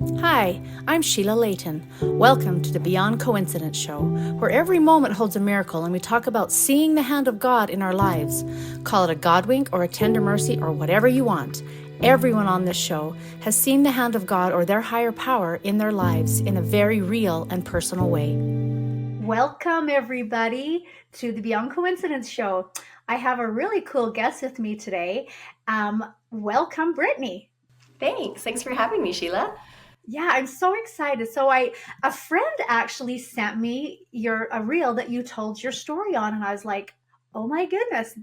Hi, I'm Sheila Layton. Welcome to the Beyond Coincidence Show, where every moment holds a miracle and we talk about seeing the hand of God in our lives. Call it a God wink or a tender mercy or whatever you want. Everyone on this show has seen the hand of God or their higher power in their lives in a very real and personal way. Welcome, everybody, to the Beyond Coincidence Show. I have a really cool guest with me today. Welcome, Brittany. Thanks for having me, Sheila. Yeah, I'm so excited. A friend actually sent me a reel that you told your story on, and I was like, oh my goodness.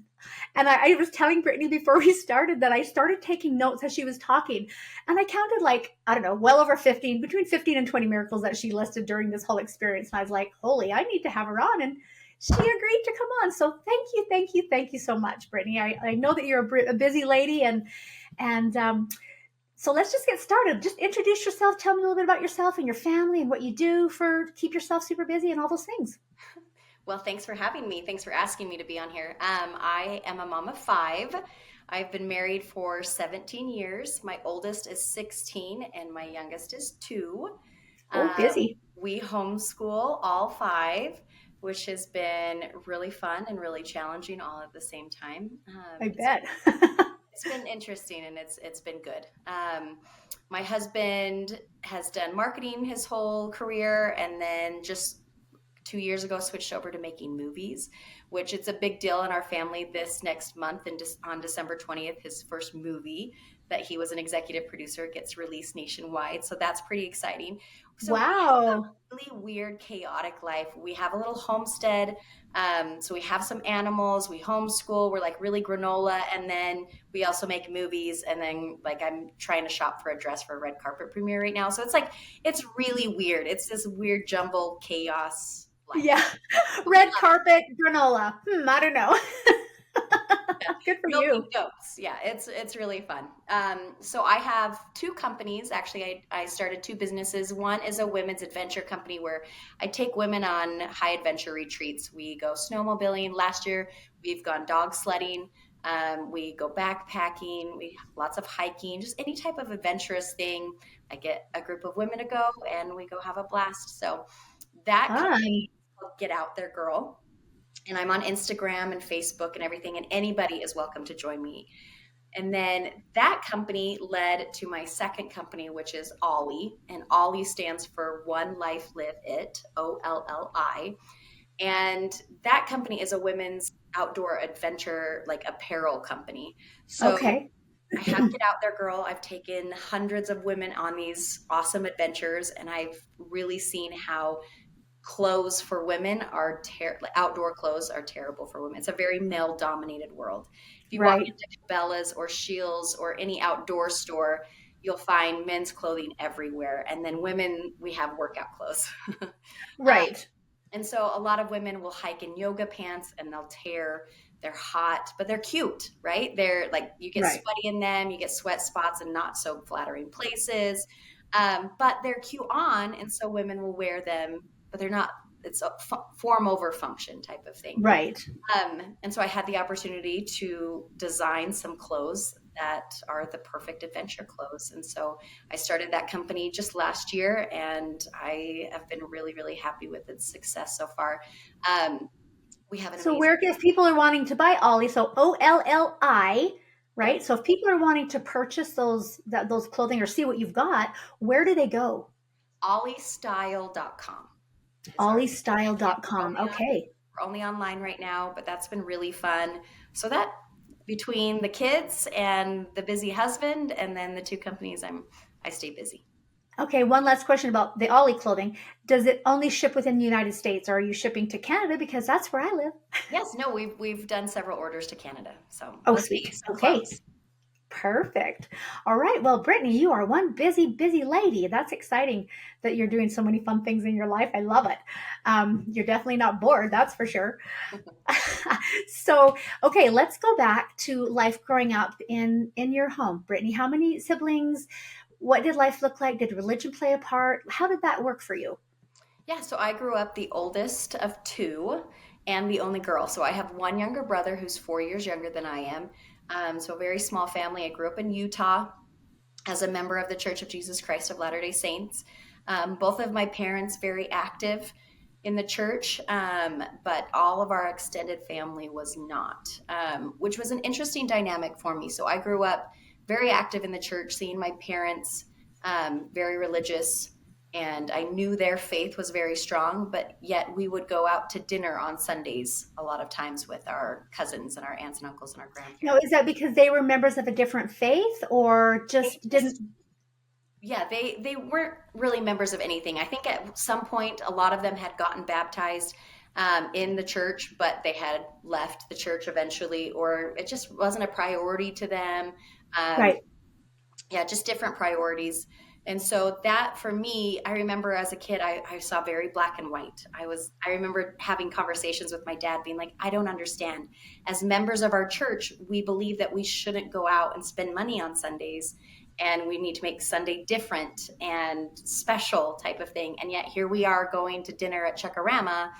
And I was telling Brittany before we started that I started taking notes as she was talking, and I counted like, I don't know, well over 15, between 15 and 20 miracles that she listed during this whole experience. And I was like, holy, I need to have her on. And she agreed to come on. So thank you so much, Brittany. I know that you're a busy lady, and so let's just get started. Just introduce yourself. Tell me a little bit about yourself and your family and what you do to keep yourself super busy and all those things. Well, thanks for having me. Thanks for asking me to be on here. I am a mom of five. I've been married for 17 years. My oldest is 16 and my youngest is 2. Oh, busy. We homeschool all five, which has been really fun and really challenging all at the same time. I bet. It's been interesting and it's been good. My husband has done marketing his whole career, and then just 2 years ago switched over to making movies, which it's a big deal in our family. This next month, and on December 20th, his first movie that he was an executive producer gets released nationwide. So that's pretty exciting. So Wow. really weird, chaotic life. We have a little homestead. So we have some animals, we homeschool, we're like really granola. And then we also make movies. And then like I'm trying to shop for a dress for a red carpet premiere right now. So it's really weird. It's this weird jumble chaos life. Yeah. Red carpet granola. I don't know. Good for Milking you. goats. Yeah, it's really fun. So I have two companies. Actually, I started two businesses. One is a women's adventure company where I take women on high adventure retreats. We go snowmobiling. Last year, we've gone dog sledding. We go backpacking. We have lots of hiking, just any type of adventurous thing. I get a group of women to go, and we go have a blast. So that Fun. company is called Get Out There Girl, and I'm on Instagram and Facebook and everything, and anybody is welcome to join me. And then that company led to my second company, which is Ollie, and Ollie stands for One Life Live It, OLLI. And that company is a women's outdoor adventure, like apparel company. So Okay. I have Get Out There Girl. I've taken hundreds of women on these awesome adventures, and I've really seen how clothes for women are outdoor clothes are terrible for women. It's a very male dominated world. If you walk Right. into Cabela's or Shields or any outdoor store, you'll find men's clothing everywhere. And then women, we have workout clothes. Right. And so a lot of women will hike in yoga pants and they'll tear. They're hot, but they're cute, right? They're like, you get Right. sweaty in them, you get sweat spots in not so flattering places. But they're cute on. And so women will wear them, but they're not, it's a form over function type of thing. Right. And so I had the opportunity to design some clothes that are the perfect adventure clothes. And so I started that company just last year, and I have been really, really happy with its success so far. We have an So amazing. where if people are wanting to buy Ollie, so OLLI, Yep. right? So if people are wanting to purchase those clothing or see what you've got, where do they go? Olliestyle.com is our website. Olliestyle.com. Okay. We're only online right now, but that's been really fun. So that between the kids and the busy husband and then the two companies, I stay busy. Okay, one last question about the Ollie clothing. Does it only ship within the United States, or are you shipping to Canada? Because that's where I live. Yes, no, we've done several orders to Canada, so Oh, we'll get sweet. you some Okay, clothes. perfect. All right. Well, Brittany, you are one busy lady. That's exciting that you're doing so many fun things in your life. I love it. You're definitely not bored, that's for sure. So, okay, let's go back to life growing up in your home. Brittany, how many siblings? What did life look like? Did religion play a part? How did that work for you? Yeah, so I grew up the oldest of two and the only girl. So I have one younger brother who's 4 years younger than I am. So a very small family. I grew up in Utah. as a member of the Church of Jesus Christ of Latter-day Saints. Both of my parents very active in the church, but all of our extended family was not, which was an interesting dynamic for me. So I grew up very active in the church, seeing my parents very religious, and I knew their faith was very strong, but yet we would go out to dinner on Sundays a lot of times with our cousins and our aunts and uncles and our Now, grandparents. is that because they were members of a different faith or They just didn't? just Yeah, they weren't really members of anything. I think at some point a lot of them had gotten baptized in the church, but they had left the church eventually, or it just wasn't a priority to them. Um, Right, yeah, just different priorities. And so that for me, I remember as a kid, I saw very black and white. I remember having conversations with my dad being like, I don't understand. As members of our church, we believe that we shouldn't go out and spend money on Sundays, and we need to make Sunday different and special type of thing. And yet here we are going to dinner at Chuckarama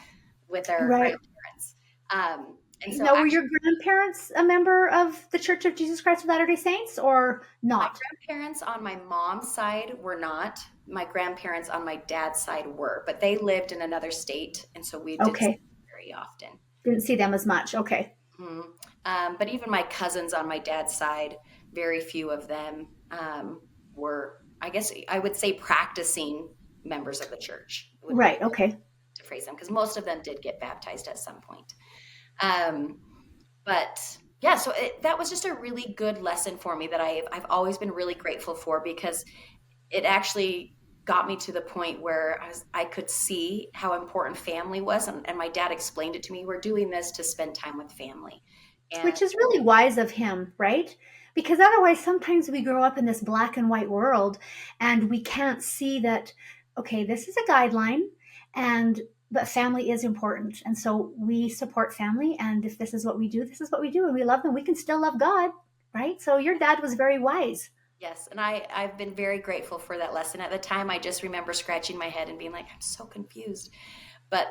with our right. grandparents. And so Now, were actually your grandparents a member of the Church of Jesus Christ of Latter-day Saints or my not? grandparents on my mom's side were not. My grandparents on my dad's side were, but they lived in another state, and so we didn't see Okay. them very often. Didn't see them as much. Okay. Mhm. But even my cousins on my dad's side, very few of them were, I guess I would say, practicing members of the church would be Right. Okay. to phrase them, because most of them did get baptized at some point. Um, but yeah, so that was just a really good lesson for me that I've always been really grateful for, because it actually got me to the point where I could see how important family was. And my dad explained it to me. We're doing this to spend time with family. And Which is really wise of him, right? Because otherwise, sometimes we grow up in this black and white world and we can't see that, okay, this is a guideline, and but family is important. And so we support family. And if this is what we do, this is what we do. And we love them. We can still love God, right? So your dad was very wise. yes, and I've been very grateful for that lesson. At the time, I just remember scratching my head and being like, I'm so confused. But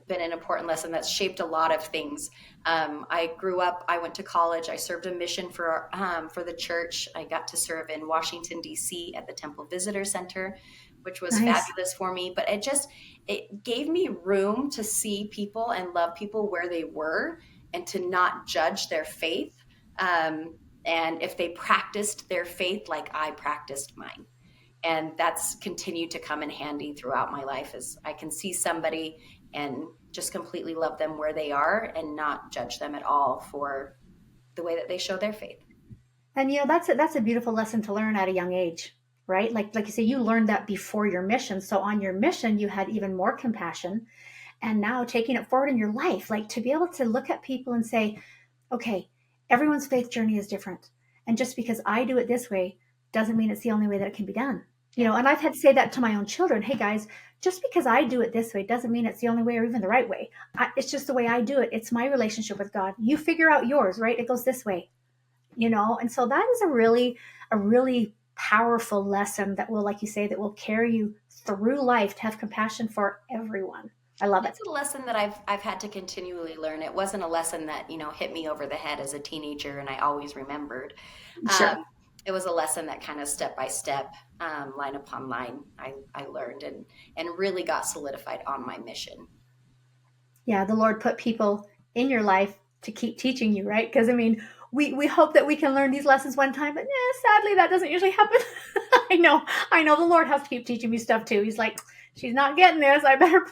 been an important lesson that's shaped a lot of things. I grew up, I went to college, I served a mission for the church. I got to serve in Washington, D.C. at the Temple Visitor Center, which was Nice. fabulous for me. But it gave me room to see people and love people where they were, and to not judge their faith. Um, and if they practiced their faith like I practiced mine, and that's continued to come in handy throughout my life, as I can see somebody and just completely love them where they are and not judge them at all for the way that they show their faith. And that's a beautiful lesson to learn at a young age, right? Like you say, you learned that before your mission. So on your mission, you had even more compassion. And now taking it forward in your life, like to be able to look at people and say, okay, everyone's faith journey is different. And just because I do it this way doesn't mean it's the only way that it can be done. Yeah, And I've had to say that to my own children. Hey guys, just because I do it this way doesn't mean it's the only way or even the right way. It's just the way I do it. It's my relationship with God. You figure out yours, right? It goes this way, And so that is a really powerful lesson that will, like you say, that will carry you through life to have compassion for everyone. I love it. it's a lesson that I've had to continually learn. It wasn't a lesson that hit me over the head as a teenager and I always remembered. Sure. It was a lesson that kind of step by step, line upon line, I learned and really got solidified on my mission. Yeah, the Lord put people in your life to keep teaching you, right? Because we hope that we can learn these lessons one time, but sadly that doesn't usually happen. I know the Lord has to keep teaching me stuff too. He's like, she's not getting this. I better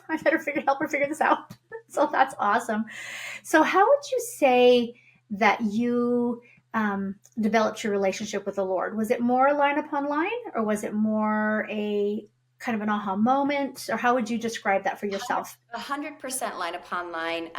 help her figure this out. So that's awesome. So how would you say that you developed your relationship with the Lord? Was it more line upon line, or was it more a kind of an aha moment, or how would you describe that for yourself? 100% line upon line.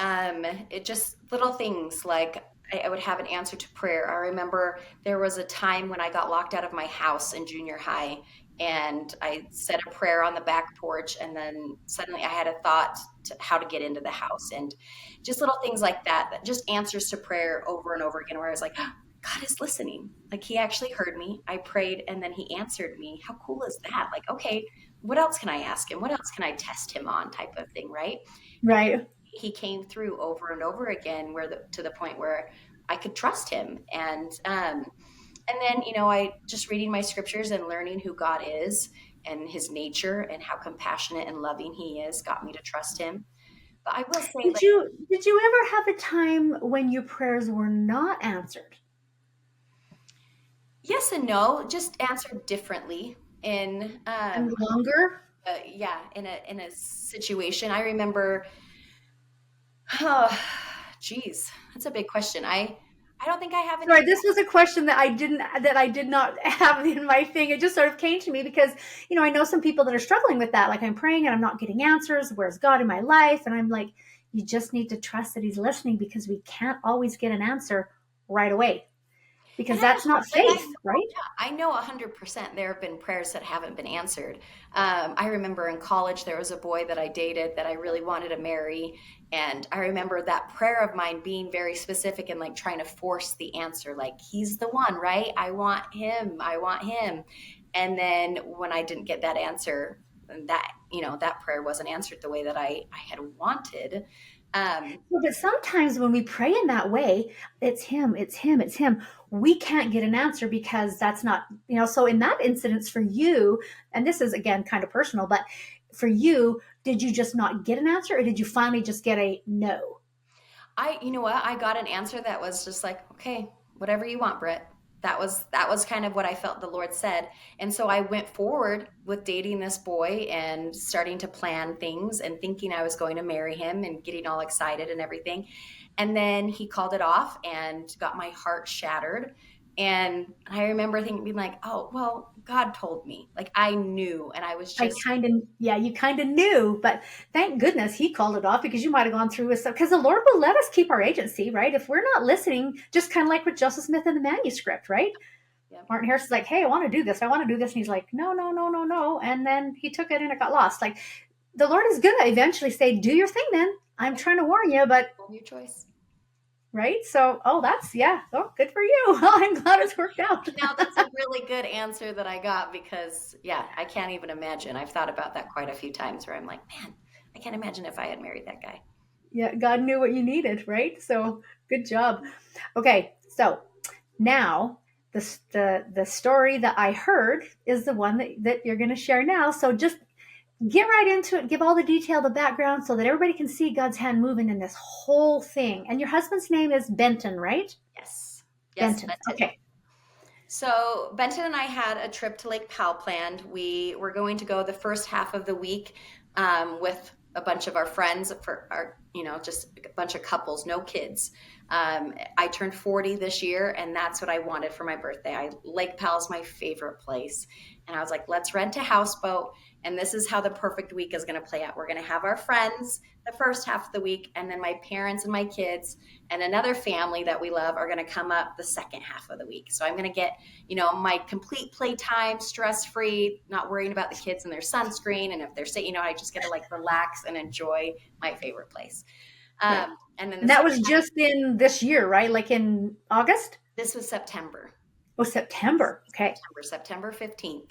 It just little things like I would have an answer to prayer. I remember there was a time when I got locked out of my house in junior high, and I said a prayer on the back porch, and then suddenly I had a thought to how to get into the house, and just little things like that, that just answers to prayer over and over again, where I was like, "Oh, God is listening. Like he actually heard me. I prayed and then he answered me. How cool is that? Like, okay, what else can I ask him? What else can I test him on type of thing, right? And Right. he came through over and over again to the point where I could trust him. And And then, I just reading my scriptures and learning who God is and his nature and how compassionate and loving he is got me to trust him. But I will say, like, Did you ever have a time when your prayers were not answered? yes and no, just answered differently in And longer? yeah, in a situation. I remember, oh, geez, that's a big question. I don't think I have any. Sorry, this was a question that I did not have in my thing. It just sort of came to me because, I know some people that are struggling with that. Like, I'm praying and I'm not getting answers. Where's God in my life? And I'm like, you just need to trust that he's listening, because we can't always get an answer right away, And because I that's not like faith, right? I know 100% there have been prayers that haven't been answered. I remember in college there was a boy that I dated that I really wanted to marry, and I remember that prayer of mine being very specific and like trying to force the answer, like he's the one, right? I want him. I want him. And then when I didn't get that answer, that that prayer wasn't answered the way that I had wanted. Well, but sometimes when we pray in that way, it's him, it's him, it's him. We can't get an answer because that's not, so in that incident for you, and this is again kind of personal, but for you, did you just not get an answer, or did you finally just get a no? You know what? I got an answer that was just like, okay, whatever you want, Britt. That was kind of what I felt the Lord said. And so I went forward with dating this boy and starting to plan things and thinking I was going to marry him and getting all excited and everything. And then he called it off and got my heart shattered. And I remember thinking, being like, oh, well, God told me. Like I knew. And I was I just, kind of, yeah, you kind of knew, but thank goodness he called it off, because you might have gone through with stuff. Because the Lord will let us keep our agency, right? If we're not listening, just kind of like with Joseph Smith in the manuscript, right? yeah. Martin Harris is like, hey, I want to do this. I want to do this. And he's like, no, no, no, no, no. And then he took it and it got lost. Like, the Lord is going to eventually say, do your thing then. I'm trying to warn you, but Your choice. right. So, oh, that's, yeah. Oh, good for you. I'm glad it's worked out. Now that's a really good answer that I got because, yeah, I can't even imagine. I've thought about that quite a few times where I'm like, man, I can't imagine if I had married that guy. Yeah. God knew what you needed, right? So, good job. Okay. So, now the story that I heard is the one that you're going to share now. So, just get right into it, give all the detail, the background, so that everybody can see God's hand moving in this whole thing. And your husband's name is Benton, right? Yes. Yes, Benton. Benton. Okay. So Benton and I had a trip to Lake Powell planned. We were going to go the first half of the week with a bunch of our friends for our, just a bunch of couples, no kids. I turned 40 this year, and that's what I wanted for my birthday. Lake Powell's my favorite place, and I was like, let's rent a houseboat. And this is how the perfect week is going to play out. We're going to have our friends the first half of the week, and then my parents and my kids and another family that we love are going to come up the second half of the week. So I'm going to get, my complete playtime, stress free, not worrying about the kids and their sunscreen. And if they're sick, I just get to like relax and enjoy my favorite place. Right. And then And that was just in this year, right? Like in August? this was September. Oh, September. Okay. September 15th.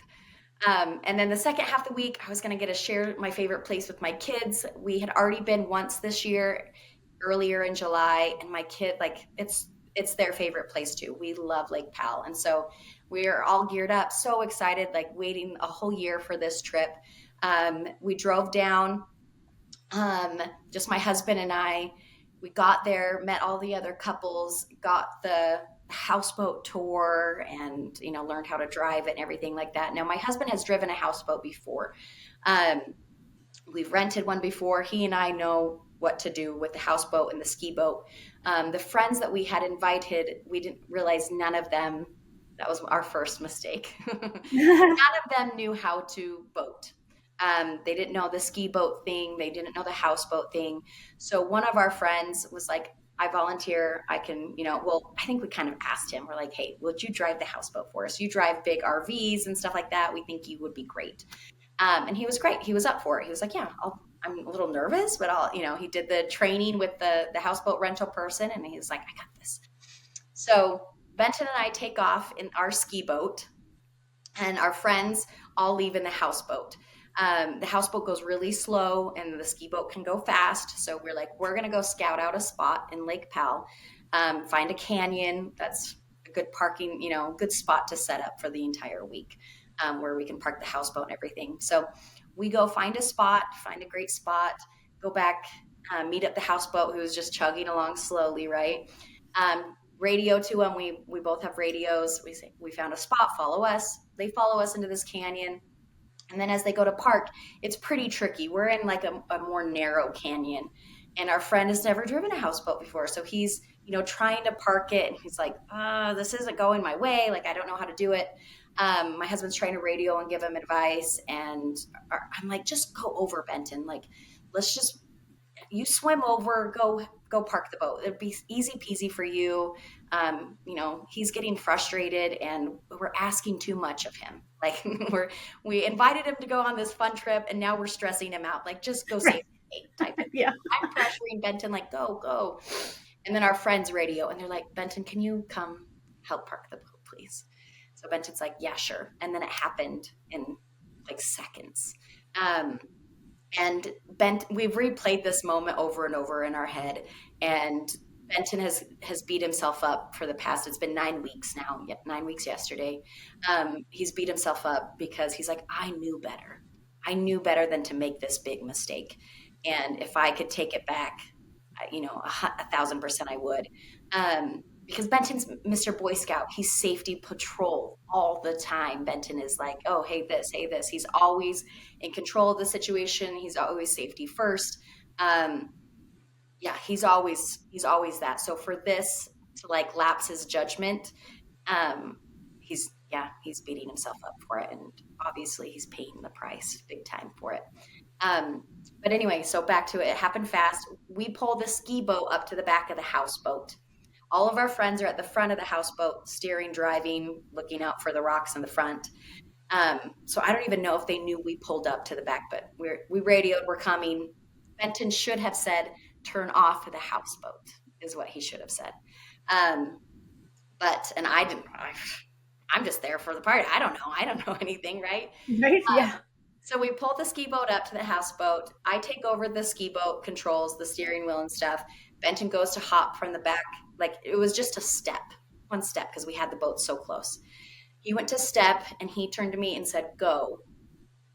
And then the second half of the week, I was going to get to share my favorite place with my kids. We had already been once this year, earlier in July, and my kid, like, it's their favorite place too. We love Lake Powell, and so we're all geared up, so excited, like waiting a whole year for this trip. We drove down, just my husband and I. We got there, met all the other couples, got the houseboat tour, and learned how to drive it and everything like that. Now my husband has driven a houseboat before. um, we've rented one before. He and I know what to do with the houseboat and the ski boat. The friends that we had invited, we didn't realize none of them, that was our first mistake. None of them knew how to boat. They didn't know the ski boat thing. They didn't know the houseboat thing. So one of our friends was like, I volunteer. I can, well, I think we kind of asked him. We're like, hey, would you drive the houseboat for us? You drive big RVs and stuff like that. We think you would be great. And he was great. He was up for it. He was like, yeah, I'm a little nervous, but he did the training with the houseboat rental person. And he was like, I got this. So Benton and I take off in our ski boat, and our friends all leave in the houseboat. The houseboat goes really slow and the ski boat can go fast. So we're like, we're going to go scout out a spot in Lake Powell, find a canyon that's a good parking, good spot to set up for the entire week, where we can park the houseboat and everything. So we go find a great spot, go back, meet up the houseboat who was just chugging along slowly, right? Radio to them. We both have radios. We say, we found a spot, follow us. They follow us into this canyon. And then as they go to park, it's pretty tricky. We're in like a more narrow canyon, and our friend has never driven a houseboat before. So he's, trying to park it, and he's like, this isn't going my way. Like, I don't know how to do it. My husband's trying to radio and give him advice. And I'm like, just go over, Benton. Like, let's just, you swim over, go park the boat. It'd be easy peasy for you. He's getting frustrated, and we're asking too much of him. Like, we invited him to go on this fun trip, and now we're stressing him out. Like, just go save the day type of. Yeah. I'm pressuring Benton, like, go. And then our friends radio, and they're like, Benton, can you come help park the boat, please? So Benton's like, yeah, sure. And then it happened in like seconds. And we've replayed this moment over and over in our head. And Benton has beat himself up for the past, it's been 9 weeks now, 9 weeks yesterday. He's beat himself up because he's like, I knew better. I knew better than to make this big mistake. And if I could take it back, 1,000% I would. Because Benton's Mr. Boy Scout. He's safety patrol all the time. Benton is like, oh, hey this. He's always in control of the situation. He's always safety first. He's always that. So for this to like lapse his judgment, he's beating himself up for it. And obviously he's paying the price big time for it. But anyway, so back to it. It happened fast. We pull the ski boat up to the back of the houseboat. All of our friends are at the front of the houseboat, steering, driving, looking out for the rocks in the front. So I don't even know if they knew we pulled up to the back, but we radioed, we're coming. Benton should have said, turn off the houseboat, is what he should have said. And I didn't. I'm just there for the party. I don't know anything, right? Right? Yeah. So we pulled the ski boat up to the houseboat. I take over the ski boat controls, the steering wheel and stuff. Benton goes to hop from the back. Like, it was just one step, because we had the boat so close. He went to step, and he turned to me and said, go.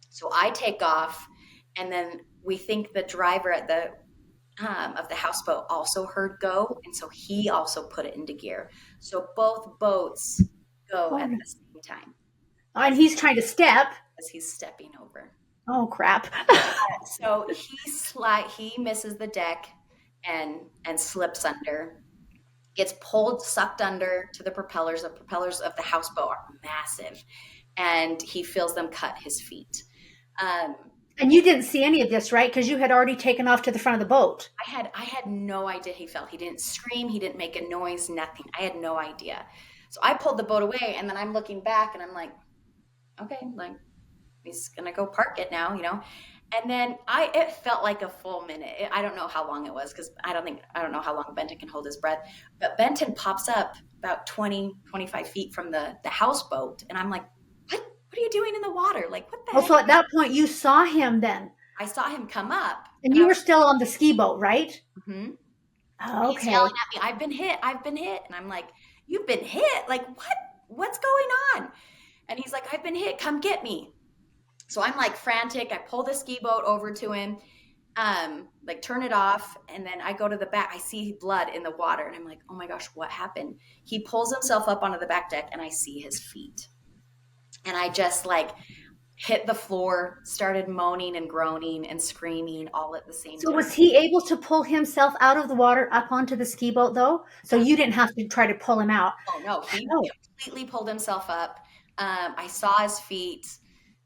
So I take off, and then we think the driver at the of the houseboat also heard go, and so he also put it into gear. So both boats go at the same time. And he's trying to step. As he's stepping over. Oh, crap. So he misses the deck and slips under, gets sucked under to the propellers. The propellers of the houseboat are massive, and he feels them cut his feet. And you didn't see any of this, right? Because you had already taken off to the front of the boat. I had no idea he fell. He didn't scream. He didn't make a noise, nothing. I had no idea. So I pulled the boat away, and then I'm looking back, and I'm like, okay, like, he's going to go park it now, And then it felt like a full minute. I don't know how long it was, because I don't know how long Benton can hold his breath. But Benton pops up about 20, 25 feet from the houseboat. And I'm like, what are you doing in the water? Like, what the heck? So at that point, you saw him then? I saw him come up. And you were still on the ski boat, right? Mm-hmm. Oh, okay. He's yelling at me, I've been hit. And I'm like, you've been hit? Like, what's going on? And he's like, I've been hit. Come get me. So I'm like frantic. I pull the ski boat over to him, like turn it off. And then I go to the back. I see blood in the water. And I'm like, oh my gosh, what happened? He pulls himself up onto the back deck, and I see his feet. And I just like hit the floor, started moaning and groaning and screaming all at the same time. So was he able to pull himself out of the water up onto the ski boat though? So you didn't have to try to pull him out? Oh no, he completely pulled himself up. I saw his feet,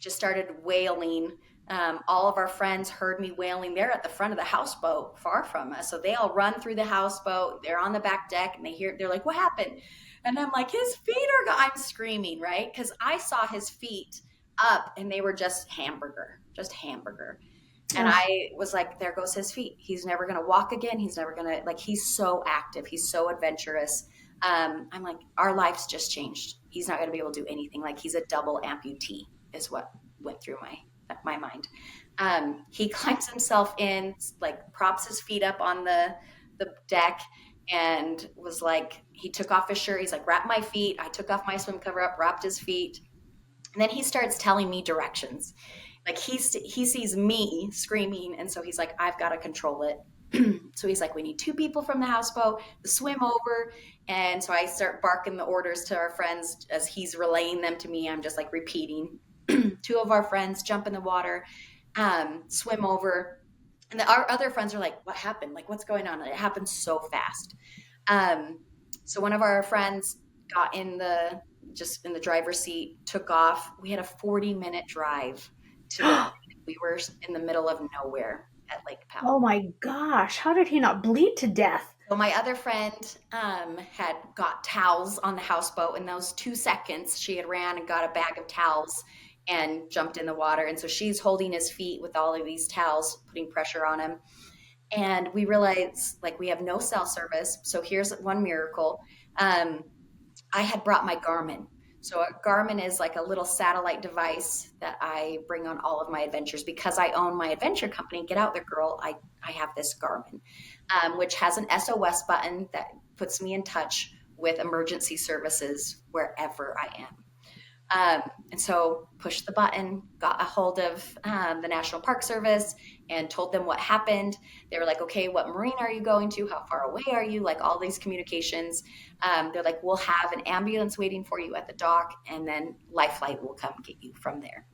just started wailing. All of our friends heard me wailing. They're at the front of the houseboat, far from us. So they all run through the houseboat. They're on the back deck, and they're like, what happened? And I'm like, his feet are gone. I'm screaming, right? Because I saw his feet up, and they were just hamburger. And I was like, there goes his feet. He's never going to walk again. He's never going to, like, he's so active. He's so adventurous. I'm like, our life's just changed. He's not going to be able to do anything. Like, he's a double amputee is what went through my mind. He climbs himself in, like props his feet up on the deck, and was like, he took off his shirt. He's like, wrap my feet. I took off my swim cover up, wrapped his feet. And then he starts telling me directions. Like he sees me screaming. And so he's like, I've got to control it. So he's like, we need two people from the houseboat to swim over. And so I start barking the orders to our friends as he's relaying them to me. I'm just like repeating. Two of our friends jump in the water, swim over. And our other friends are like, what happened? Like, what's going on? And it happened so fast. Um, so one of our friends got just in the driver's seat, took off. We had a 40-minute drive to the, we were in the middle of nowhere at Lake Oh Powell. my gosh, how did he not bleed to death? So my other friend had got towels on the houseboat. In those 2 seconds, she had ran and got a bag of towels and jumped in the water. And so she's holding his feet with all of these towels, putting pressure on him. And we realized like we have no cell service. So here's one miracle. Um, I had brought my Garmin. So a Garmin is like a little satellite device that I bring on all of my adventures because I own my adventure company. Get out there, girl. I have this Garmin, which has an SOS button that puts me in touch with emergency services wherever I am. And so pushed the button, got a hold of the National Park Service and told them what happened. They were like, okay, what marina are you going to? How far away are you? Like all these communications. They're like, we'll have an ambulance waiting for you at the dock and then Lifeline will come get you from there.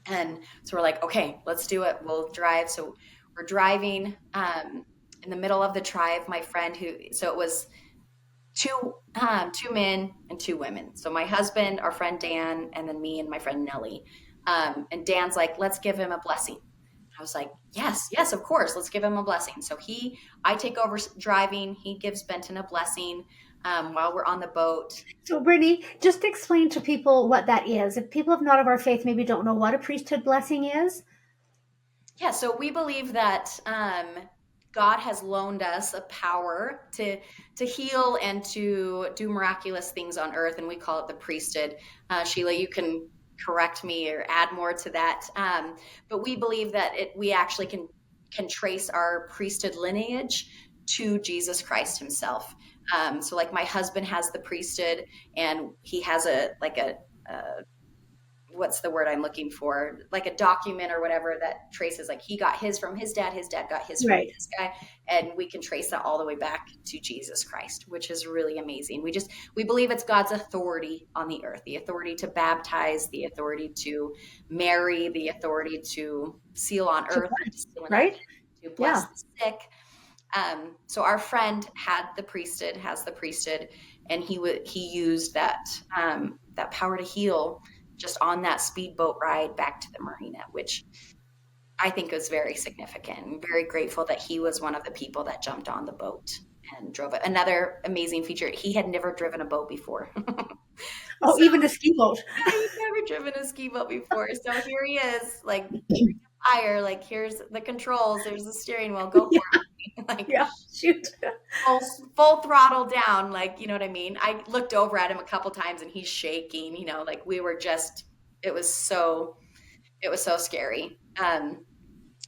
And so we're like, okay, let's do it. We'll drive. So we're driving in the middle of the drive. My friend so it was two men and two women. So my husband, our friend Dan, and then me and my friend Nellie. And Dan's like, let's give him a blessing. I was like, yes, yes, of course, let's give him a blessing. So I take over driving. He gives Benton a blessing while we're on the boat. So, Brittany, just explain to people what that is. If people of not of our faith maybe don't know what a priesthood blessing is. Yeah, so we believe that God has loaned us a power to heal and to do miraculous things on earth, and we call it the priesthood. Sheila, you can correct me or add more to that, but we believe that we actually can trace our priesthood lineage to Jesus Christ Himself. So, like my husband has the priesthood, and he has a what's the word I'm looking for? Like a document or whatever that traces, like he got his from his dad got his from Right. this guy, and we can trace that all the way back to Jesus Christ, which is really amazing. We believe it's God's authority on the earth, the authority to baptize, the authority to marry, the authority to seal on To earth and to bless, seal in heaven, right? to bless Yeah. the sick. So our friend has the priesthood, and he used that power to heal just on that speedboat ride back to the marina, which I think was very significant. I'm very grateful that he was one of the people that jumped on the boat and drove it. Another amazing feature, he had never driven a boat before. Oh, So even a ski boat. yeah, he'd never driven a ski boat before. So here he is, like fire, like here's the controls, there's the steering wheel, go Yeah. for it. Like Yeah. Shoot. full, full throttle down, like, you know what I mean? I looked over at him a couple times and he's shaking, like we were just, it was so, it was so scary.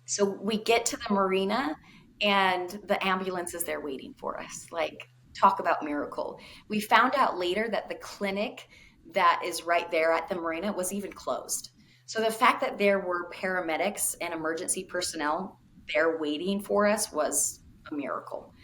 So we get to the marina and the ambulance is there waiting for us. Like, talk about miracle. We found out later that the clinic that is right there at the marina was even closed. So the fact that there were paramedics and emergency personnel there waiting for us was a miracle.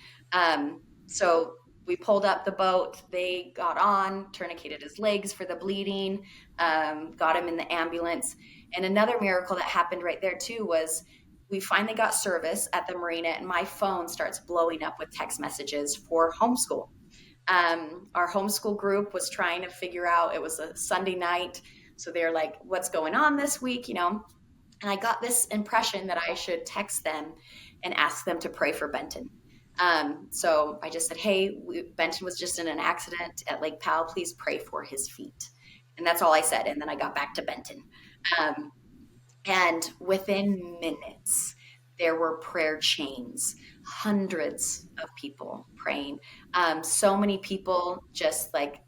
So we pulled up the boat. They got on, tourniqueted his legs for the bleeding, got him in the ambulance. And another miracle that happened right there too was we finally got service at the marina, and my phone starts blowing up with text messages for homeschool. Our homeschool group was trying to figure out, it was a Sunday night. So they're like, what's going on this week? And I got this impression that I should text them and ask them to pray for Benton. So I just said, hey, Benton was just in an accident at Lake Powell. Please pray for his feet. And that's all I said. And then I got back to Benton. And within minutes, there were prayer chains, hundreds of people praying. So many people just like,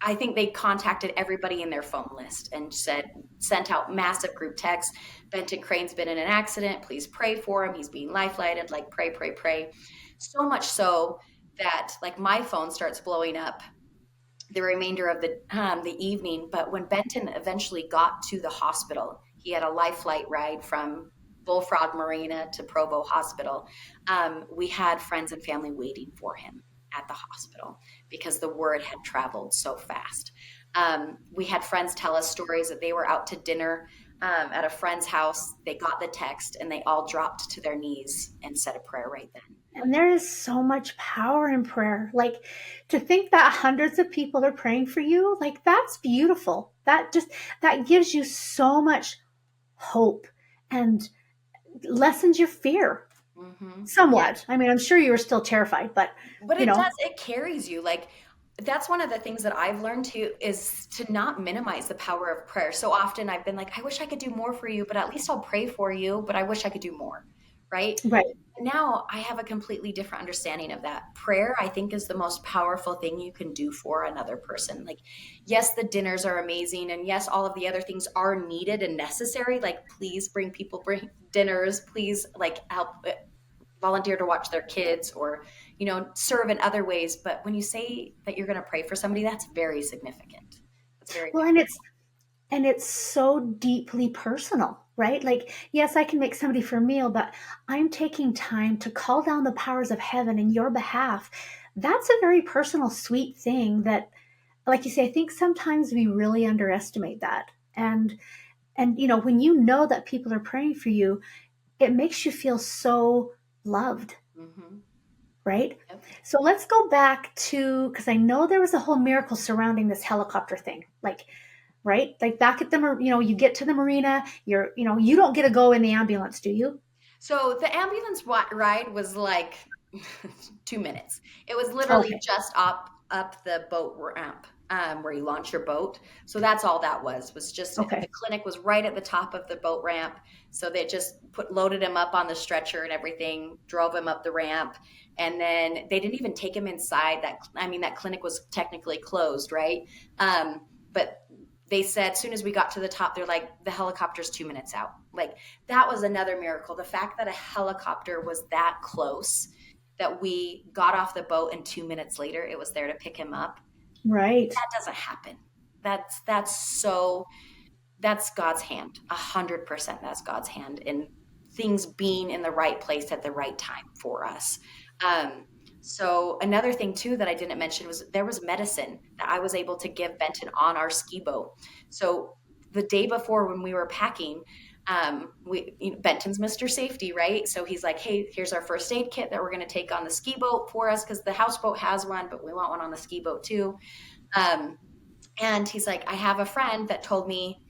I think they contacted everybody in their phone list and sent out massive group texts. Benton Crane's been in an accident. Please pray for him. He's being life-lighted. Like, pray, pray, pray. So much so that like my phone starts blowing up the remainder of the evening. But when Benton eventually got to the hospital, he had a life flight ride from Bullfrog Marina to Provo Hospital. We had friends and family waiting for him at the hospital because the word had traveled so fast. We had friends tell us stories that they were out to dinner at a friend's house. They got the text and they all dropped to their knees and said a prayer right then. And there is so much power in prayer. Like, to think that hundreds of people are praying for you, like, that's beautiful. That gives you so much hope and lessens your fear Mm-hmm. Yeah. somewhat. I mean, I'm sure you were still terrified, but But you it know, does, it carries you. Like, that's one of the things that I've learned too is to not minimize the power of prayer. So often I've been like, I wish I could do more for you, but at least I'll pray for you, but I wish I could do more. Right. right. Now I have a completely different understanding of that. Prayer, I think, is the most powerful thing you can do for another person. Like, yes, the dinners are amazing. And yes, all of the other things are needed and necessary. Like, please bring dinners, please like help volunteer to watch their kids or, serve in other ways. But when you say that you're going to pray for somebody, that's very significant. That's very Well, and it's so deeply personal, right? Like, yes, I can make somebody for a meal, but I'm taking time to call down the powers of heaven in your behalf. That's a very personal, sweet thing that, like you say, I think sometimes we really underestimate that. And when you know that people are praying for you, it makes you feel so loved, mm-hmm. right? Yep. So let's go back to, because I know there was a whole miracle surrounding this helicopter thing. Like, right? Like back at you get to the marina, you don't get to go in the ambulance, do you? So the ambulance ride was like 2 minutes. It was literally Okay. just up the boat ramp, where you launch your boat. So that's all that was just Okay. the clinic was right at the top of the boat ramp. So they just loaded him up on the stretcher and everything, drove him up the ramp, and then they didn't even take him inside. That clinic was technically closed, right? But they said as soon as we got to the top, they're like, the helicopter's 2 minutes out. Like, that was another miracle. The fact that a helicopter was that close, that we got off the boat and 2 minutes later it was there to pick him up. Right. That doesn't happen. That's God's hand. 100% that's God's hand in things being in the right place at the right time for us. So another thing too that I didn't mention was there was medicine that I was able to give Benton on our ski boat. So the day before when we were packing, Benton's Mr. Safety, right? So he's like, hey, here's our first aid kit that we're going to take on the ski boat for us because the houseboat has one, but we want one on the ski boat too. Um, and he's like, I have a friend that told me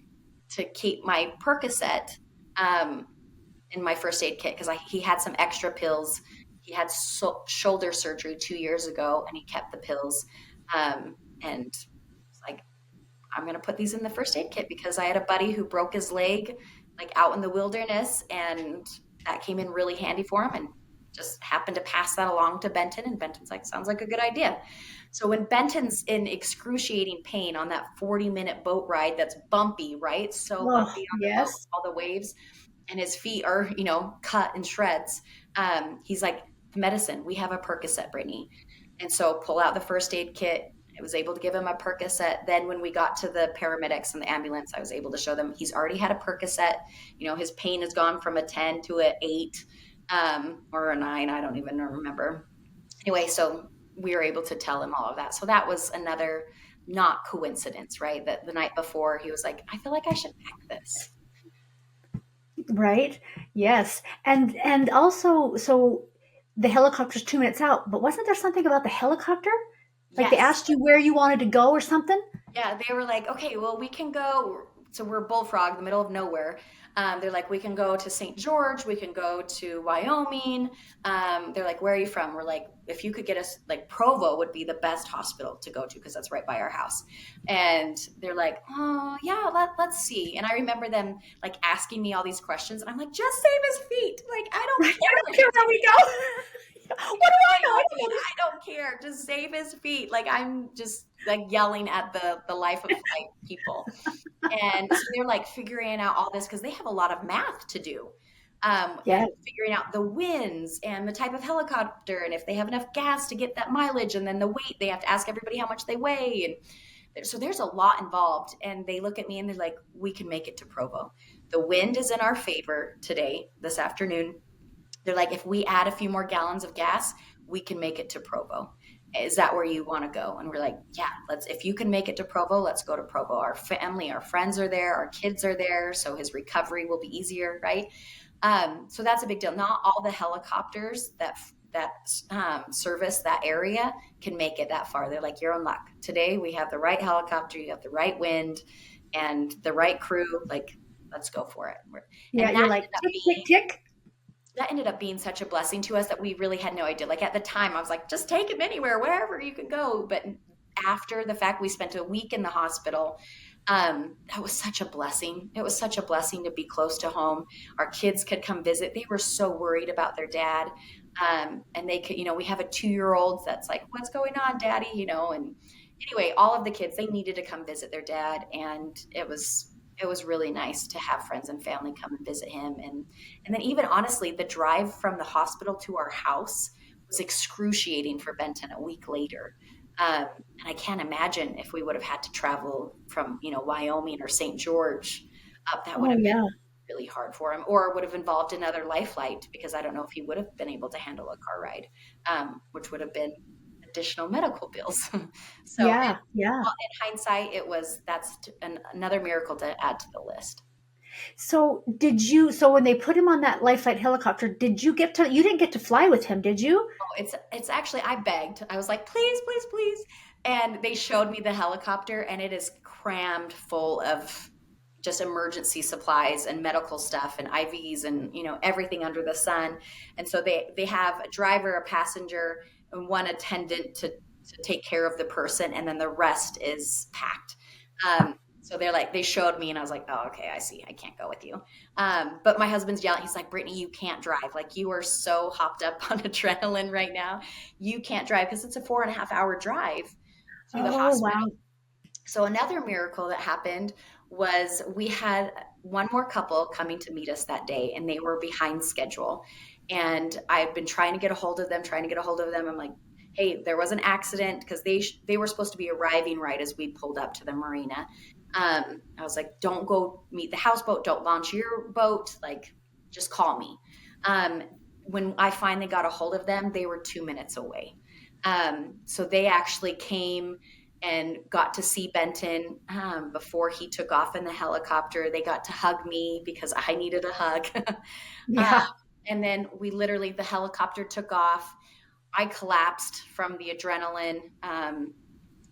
to keep my Percocet um, in my first aid kit because he had some extra pills. He had shoulder surgery 2 years ago, and he kept the pills. And it's like, I'm going to put these in the first aid kit because I had a buddy who broke his leg like out in the wilderness, and that came in really handy for him. And just happened to pass that along to Benton, and Benton's like, sounds like a good idea. So when Benton's in excruciating pain on that 40-minute boat ride that's bumpy, right? So Oh, bumpy on the boat, yes. all the waves, and his feet are, cut in shreds. He's like, medicine, we have a Percocet, Brittany. And so pull out the first aid kit. I was able to give him a Percocet. Then when we got to the paramedics and the ambulance, I was able to show them he's already had a Percocet. His pain has gone from a 10 to an 8, or a 9. I don't even remember. Anyway, so we were able to tell him all of that. So that was another not coincidence, right? That the night before he was like, I feel like I should pack this. Right. Yes. And also, so the helicopter's 2 minutes out, but wasn't there something about the helicopter? Like they Yes. asked you where you wanted to go or something? Yeah, they were like, okay, well, we can go. So we're Bullfrog, the middle of nowhere. They're like, we can go to St. George, we can go to Wyoming. They're like, where are you from? We're like, if you could get us, like, Provo would be the best hospital to go to because that's right by our house. And they're like, oh, yeah, let's see. And I remember them like asking me all these questions, and I'm like, just save his feet. Like, I don't Right. care I where don't he care where we go. What do I know? I don't know. I don't care. Just save his feet. Like, I'm just like yelling at the life of flight people. And so they're like figuring out all this because they have a lot of math to do. Yeah. And figuring out the winds and the type of helicopter and if they have enough gas to get that mileage, and then the weight, they have to ask everybody how much they weigh. And so there's a lot involved. And they look at me and they're like, we can make it to Provo. The wind is in our favor today, this afternoon. They're like, if we add a few more gallons of gas, we can make it to Provo. Is that where you want to go? And we're like, yeah, if you can make it to Provo, let's go to Provo. Our family, our friends are there, our kids are there. So his recovery will be easier, right? So that's a big deal. Not all the helicopters that service that area can make it that far. They're like, you're in luck. Today we have the right helicopter, you have the right wind, and the right crew. Like, let's go for it. Yeah. And You're like, tick, tick, tick. that ended up being such a blessing to us that we really had no idea. Like at the time, I was like, just take him anywhere, wherever you can go. But after the fact, we spent a week in the hospital. That was such a blessing. It was such a blessing to be close to home. Our kids could come visit. They were so worried about their dad. And they could, we have a 2-year-old that's like, what's going on, daddy? And anyway, all of the kids, they needed to come visit their dad. And it was really nice to have friends and family come and visit him. And then even honestly, the drive from the hospital to our house was excruciating for Benton a week later. And I can't imagine if we would have had to travel from, Wyoming or St. George up, that would Oh, have been yeah. really hard for him, or would have involved another life flight, because I don't know if he would have been able to handle a car ride, which would have been additional medical bills. So Yeah. Yeah. in hindsight, that's another miracle to add to the list. So when they put him on that life flight helicopter, you didn't get to fly with him, did you? Oh, it's actually, I begged. I was like, please, please, please. And they showed me the helicopter, and it is crammed full of just emergency supplies and medical stuff and IVs and everything under the sun. And so they have a driver, a passenger, and one attendant to take care of the person, and then the rest is packed. So they showed me, and I was like, oh, okay, I see. I can't go with you. But my husband's yelling. He's like, Brittany, you can't drive. Like, you are so hopped up on adrenaline right now. You can't drive, because it's a 4.5-hour drive to the Oh, hospital. wow. So another miracle that happened was we had one more couple coming to meet us that day, and they were behind schedule. And I've been trying to get a hold of them, trying to get a hold of them. I'm like, hey, there was an accident, because they were supposed to be arriving right as we pulled up to the marina. I was like, don't go meet the houseboat. Don't launch your boat. Like, just call me. When I finally got a hold of them, they were 2 minutes away. So they actually came and got to see Benton before he took off in the helicopter. They got to hug me because I needed a hug. uh, Yeah. and then the helicopter took off. I collapsed from the adrenaline.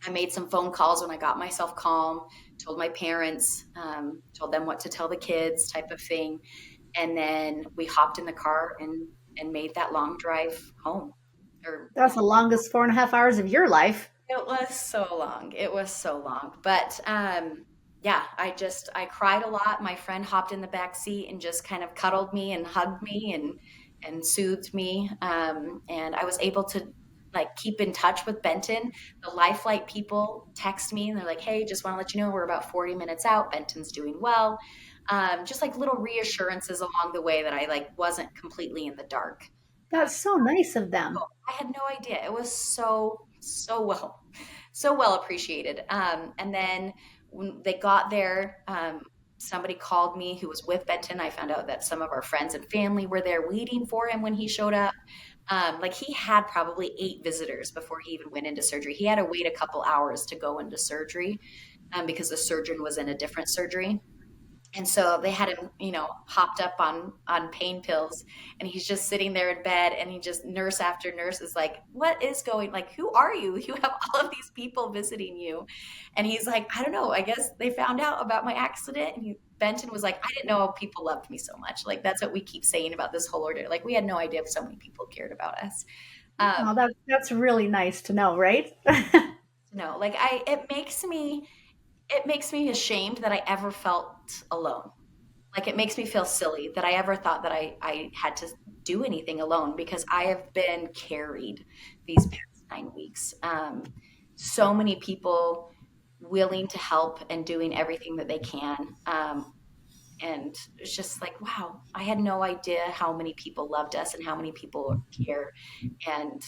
I made some phone calls when I got myself calm, told my parents, told them what to tell the kids, type of thing. And then we hopped in the car and made that long drive home. Or That's the longest 4.5 hours of your life. It was so long. It was so long. But yeah, I cried a lot. My friend hopped in the back seat and just kind of cuddled me and hugged me and soothed me. And I was able to keep in touch with Benton. The life flight people text me and they're like, hey, just want to let you know we're about 40 minutes out. Benton's doing well. Just little reassurances along the way that I wasn't completely in the dark. That's so nice of them. I had no idea. It was so well appreciated. And then when they got there, somebody called me who was with Benton. I found out that some of our friends and family were there waiting for him when he showed up. He had probably 8 visitors before he even went into surgery. He had to wait a couple hours to go into surgery because the surgeon was in a different surgery. And so they had him, hopped up on pain pills, and he's just sitting there in bed, and nurse after nurse is like, what is going, who are you? You have all of these people visiting you. And he's like, I don't know. I guess they found out about my accident. And Benton was like, I didn't know people loved me so much. That's what we keep saying about this whole order. We had no idea if so many people cared about us. Oh, that's really nice to know, right? No, it makes me ashamed that I ever felt alone. It makes me feel silly that I ever thought that I had to do anything alone, because I have been carried these past 9 weeks. So many people willing to help and doing everything that they can. And it's just like, wow, I had no idea how many people loved us and how many people care. And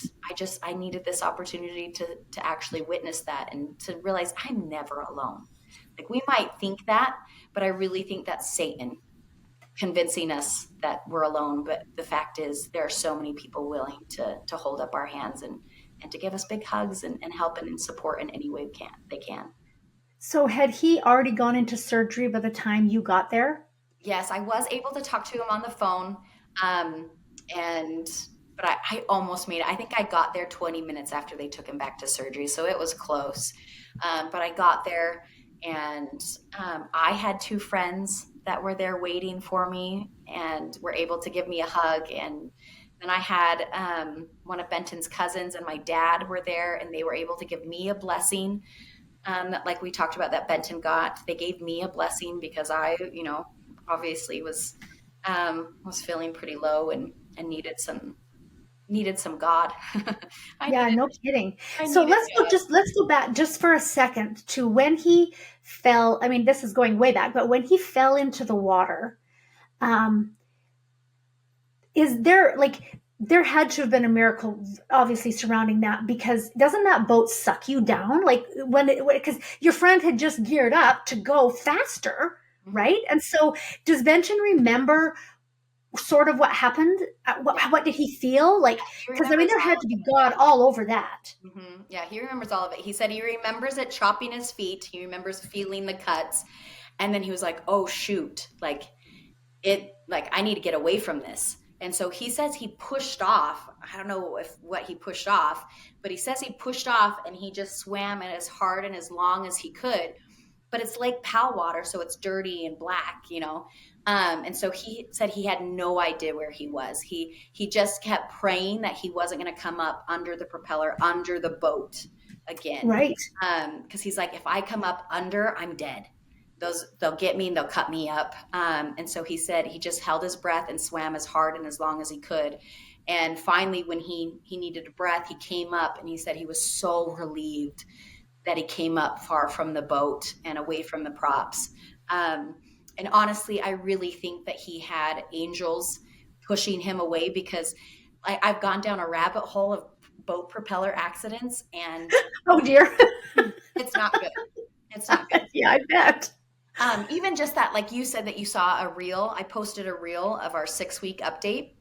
I needed this opportunity to actually witness that and to realize I'm never alone. Like we might think that, but I really think that's Satan convincing us that we're alone. But the fact is there are so many people willing to hold up our hands and to give us big hugs and help and support in any way they can. So had he already gone into surgery by the time you got there? Yes, I was able to talk to him on the phone. Um, and but I almost made it. I think I got there 20 minutes after they took him back to surgery, so it was close. But I got there, and I had two friends that were there waiting for me and were able to give me a hug. And then I had one of Benton's cousins and my dad were there, and they were able to give me a blessing. That, like we talked about, that Benton got. They gave me a blessing because I, obviously was feeling pretty low and needed some God. I Yeah, needed no kidding. I So needed God. let's go back just for a second to when he fell. I mean, this is going way back, but when he fell into the water, um, is there like there had to have been a miracle obviously surrounding that, because doesn't that boat suck you down like when it, because your friend had just geared up to go faster, Mhm. right? And so does Benton remember sort of what happened? Yeah, What did he feel like? he Because I mean remembers there all had of to be it. God all over that. Yeah, he remembers all of it. He said he remembers it chopping his feet. He remembers feeling the cuts, and then he was like, "Oh shoot!" Like I need to get away from this. And so he says he pushed off. I don't know if what he pushed off, but he says he pushed off and he just swam as hard and as long as he could. But it's Lake Powell water, so it's dirty and black. And so he said he had no idea where he was. He just kept praying that he wasn't going to come up under the propeller, under the boat again, Right. because he's like, if I come up under, I'm dead. They'll get me and they'll cut me up. And so he said he just held his breath and swam as hard and as long as he could. And finally, when he needed a breath, he came up and he said he was so relieved that he came up far from the boat and away from the props. Um, and honestly, I really think that he had angels pushing him away because I've gone down a rabbit hole of boat propeller accidents and Oh dear. it's not good. It's not good. Yeah, I bet. Even just that, like you said, that you saw a reel. I posted a reel of our 6 week update,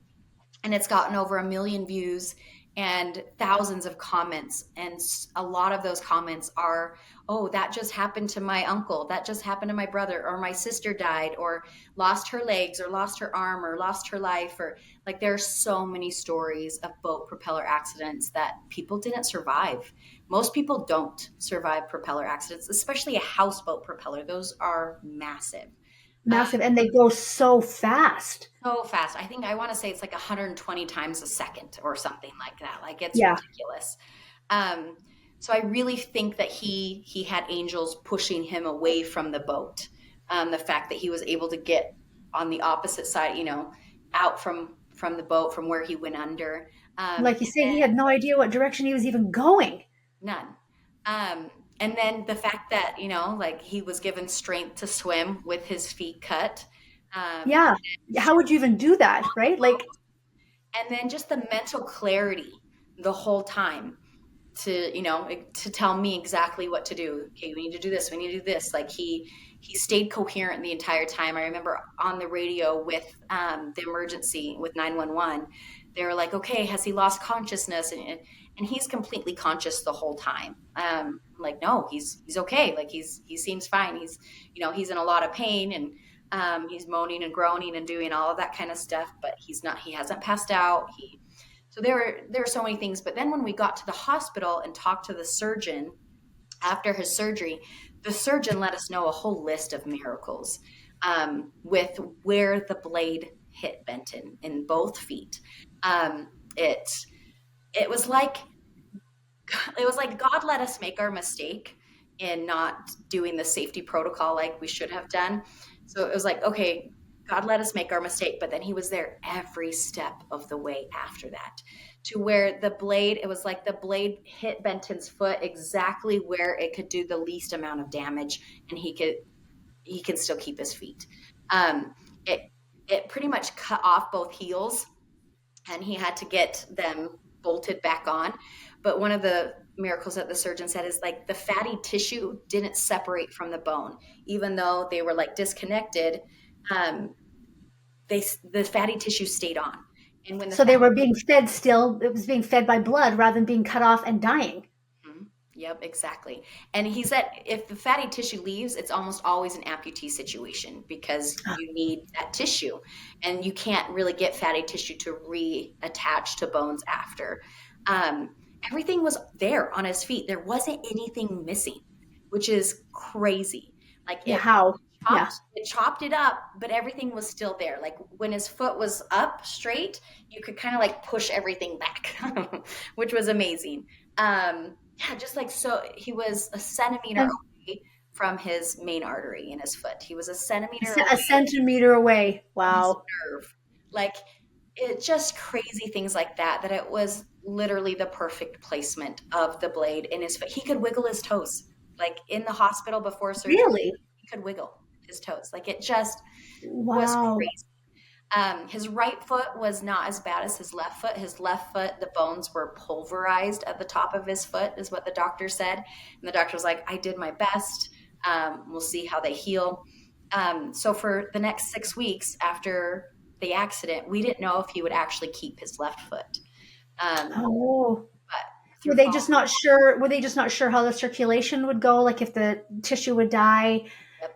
and it's gotten over 1 million views and thousands of comments. And a lot of those comments are, oh, that just happened to my uncle. That just happened to my brother, or my sister died, or lost her legs, or lost her arm, or lost her life. Or like, there are so many stories of boat propeller accidents that people didn't survive. Most people don't survive propeller accidents, especially a houseboat propeller. Those are massive. Massive, and they go so fast. So fast. I think I want to say it's like 120 times a second or something like that. Like it's Yeah. ridiculous. Um, so I really think that he had angels pushing him away from the boat. The fact that he was able to get on the opposite side, out from the boat from where he went under. Like you say, he had no idea what direction he was even going. None. Um, and then the fact that, like he was given strength to swim with his feet cut. Um, Yeah. How would you even do that, right? Like, and then just the mental clarity the whole time to tell me exactly what to do. Okay, we need to do this, we need to do this. Like he stayed coherent the entire time. I remember on the radio with the emergency with 911, they were like, okay, has he lost consciousness? And he's completely conscious the whole time. Like, no, he's okay. Like he seems fine. He's in a lot of pain, and he's moaning and groaning and doing all of that kind of stuff, but he hasn't passed out. So there were so many things. But then when we got to the hospital and talked to the surgeon after his surgery, the surgeon let us know a whole list of miracles, with where the blade hit Benton in both feet. Um, it it was like God let us make our mistake in not doing the safety protocol like we should have done. So it was like, okay, God let us make our mistake, but then he was there every step of the way after that, to where it was like the blade hit Benton's foot exactly where it could do the least amount of damage, and he can still keep his feet. Um, it it pretty much cut off both heels, and he had to get them bolted back on. But one of the miracles that the surgeon said is like the fatty tissue didn't separate from the bone, even though they were like disconnected. Um, the fatty tissue stayed on, and when the So they fatty were being fed still, it was being fed by blood rather than being cut off and dying. Mhm. Yep, exactly. And he said if the fatty tissue leaves, it's almost always an amputee situation because you need that tissue, and you can't really get fatty tissue to reattach to bones after. Um, Everything was there on his feet. There wasn't anything missing, which is crazy. Like Yeah, how? Yeah. it chopped it up, but everything was still there. Like when his foot was up straight, you could kind of like push everything back, which was amazing. Yeah, just like so, he was a centimeter And away from his main artery in his foot. He was a centimeter away a centimeter away. from his Wow. nerve. Like it just crazy things like that. That it was literally the perfect placement of the blade in his foot. He could wiggle his toes. Like in the hospital before surgery, Really? he could wiggle his toes. Like it just was Wow. crazy. His right foot was not as bad as his left foot. His left foot, the bones were pulverized at the top of his foot, is what the doctor said. And the doctor was like, I did my best. We'll see how they heal. So for the next 6 weeks after the accident, we didn't know if he would actually keep his left foot. Oh. But Were through they just not sure? Were they just not sure how the circulation would go? Like if the tissue would die?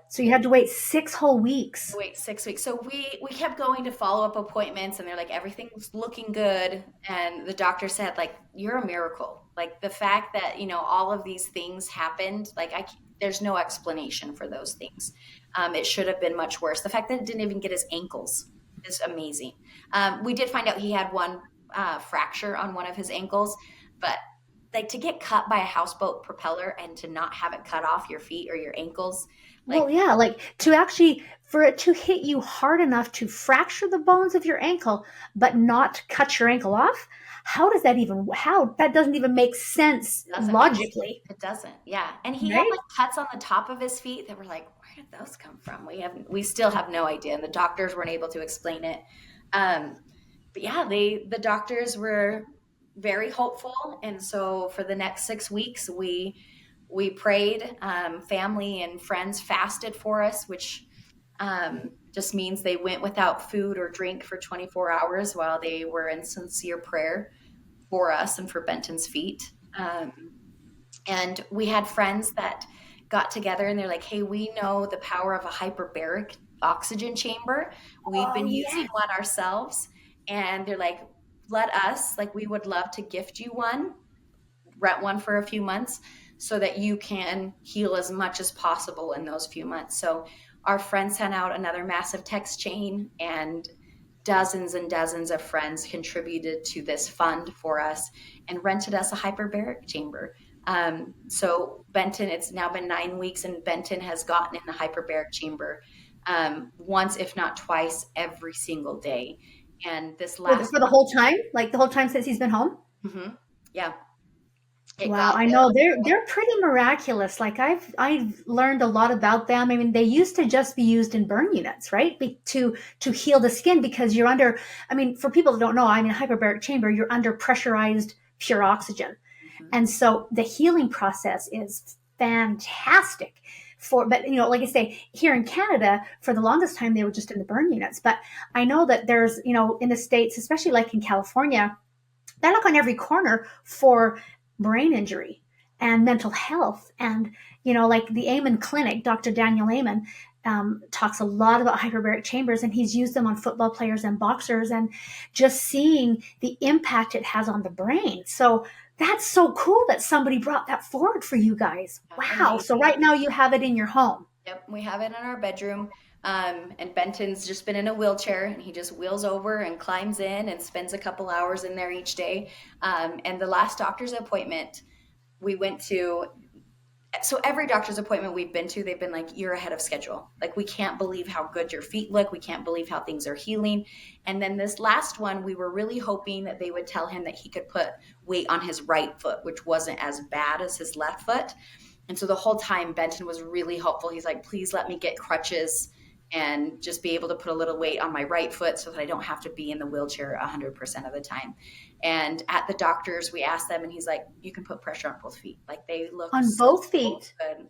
So you had to wait 6 whole weeks. wait 6 weeks, so we kept going to follow-up appointments, and they're like everything's looking good, and the doctor said like you're a miracle, like the fact that all of these things happened, like there's no explanation for those things. It should have been much worse. The fact that it didn't even get his ankles is amazing. We did find out he had one fracture on one of his ankles, but like to get cut by a houseboat propeller and to not have it cut off your feet or your ankles, like Well, yeah, like to actually for it to hit you hard enough to fracture the bones of your ankle, but not cut your ankle off. How does that even? How that doesn't even make sense doesn't make logically, it doesn't. Yeah. And he had right? like cuts on the top of his feet that were like, where did those come from? We still have no idea. And the doctors weren't able to explain it. Um, but yeah, the doctors were very hopeful. And so for the next 6 weeks, we prayed, family and friends fasted for us, which just means they went without food or drink for 24 hours while they were in sincere prayer for us and for Benton's feet. And we had friends that got together and they're like, hey, we know the power of a hyperbaric oxygen chamber. We've Oh been yeah. using one ourselves. And they're like, let us, like, we would love to gift you one, rent one for a few months so that you can heal as much as possible in those few months. So our friend sent out another massive text chain, and dozens and dozens of friends contributed to this fund for us and rented us a hyperbaric chamber. So Benton, it's now been 9 weeks, and Benton has gotten in the hyperbaric chamber once, if not twice, every single day. And this last For the whole time, like the whole time since he's been home. one, yeah, it Wow, got I there. know they're pretty miraculous. Like I've learned a lot about them. I mean, they used to just be used in burn units, right? To heal the skin because you're under. I mean, for people that don't know, I mean, a hyperbaric chamber, you're under pressurized pure oxygen, Mhm. and so the healing process is fantastic. But like I say, here in Canada, for the longest time they were just in the burn units. But I know that there's in the States, especially like in California, they look on every corner for brain injury and mental health. And, like the Amen Clinic, Dr. Daniel Amen talks a lot about hyperbaric chambers, and he's used them on football players and boxers, and just seeing the impact it has on the brain. So that's so cool that somebody brought that forward for you guys. Wow. So Amazing. right now you have it in your home. Yep, we have it in our bedroom. And Benton's just been in a wheelchair, and he just wheels over and climbs in and spends a couple hours in there each day. And the last doctor's appointment we went to, so every doctor's appointment we've been to, they've been like, you're ahead of schedule. Like, we can't believe how good your feet look. We can't believe how things are healing. And then this last one, we were really hoping that they would tell him that he could put weight on his right foot, which wasn't as bad as his left foot. And so the whole time Benton was really hopeful. He's like, please let me get crutches and just be able to put a little weight on my right foot so that I don't have to be in the wheelchair 100% of the time. And at the doctors, we asked them, and he's like, "You can put pressure on both feet. Like they look On so both feet. good."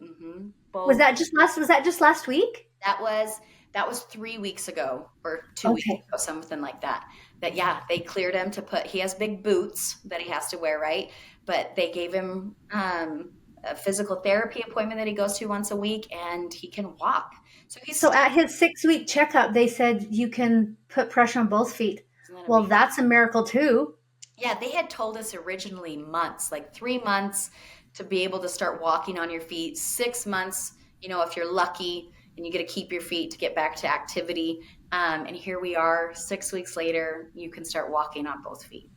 Was Both. that just last week? That was 3 weeks ago or 2 weeks Okay. ago, something like that. That yeah, they cleared him to put. He has big boots that he has to wear, right? But they gave him a physical therapy appointment that he goes to once a week, and he can walk. So he's So still. at his 6-week checkup, they said you can put pressure on both feet. Isn't that Well, amazing? that's a miracle too. Yeah, they had told us originally months, like 3 months to be able to start walking on your feet, 6 months, if you're lucky and you get to keep your feet to get back to activity. And here we are, 6 weeks later, you can start walking on both feet.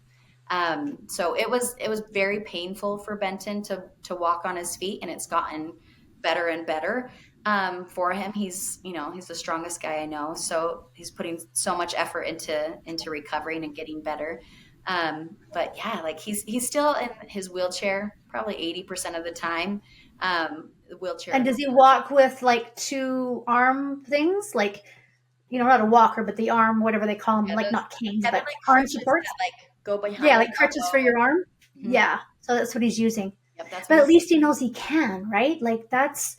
So it was very painful for Benton to walk on his feet, and it's gotten better and better for him. He's the strongest guy I know, so he's putting so much effort into recovering and getting better. But yeah, like he's still in his wheelchair probably 80% of the time. The wheelchair. And does he walk with like two arm things? Like, not a walker, but the arm, whatever they call them, Yeah, like those not canes, yeah, they're but like arm crutches supports. that like go Yeah, behind like your crutches for elbow. your arm. Mhm. Yeah. So that's what he's using. Yep, that's what But at he's. least he knows he can, right? Like that's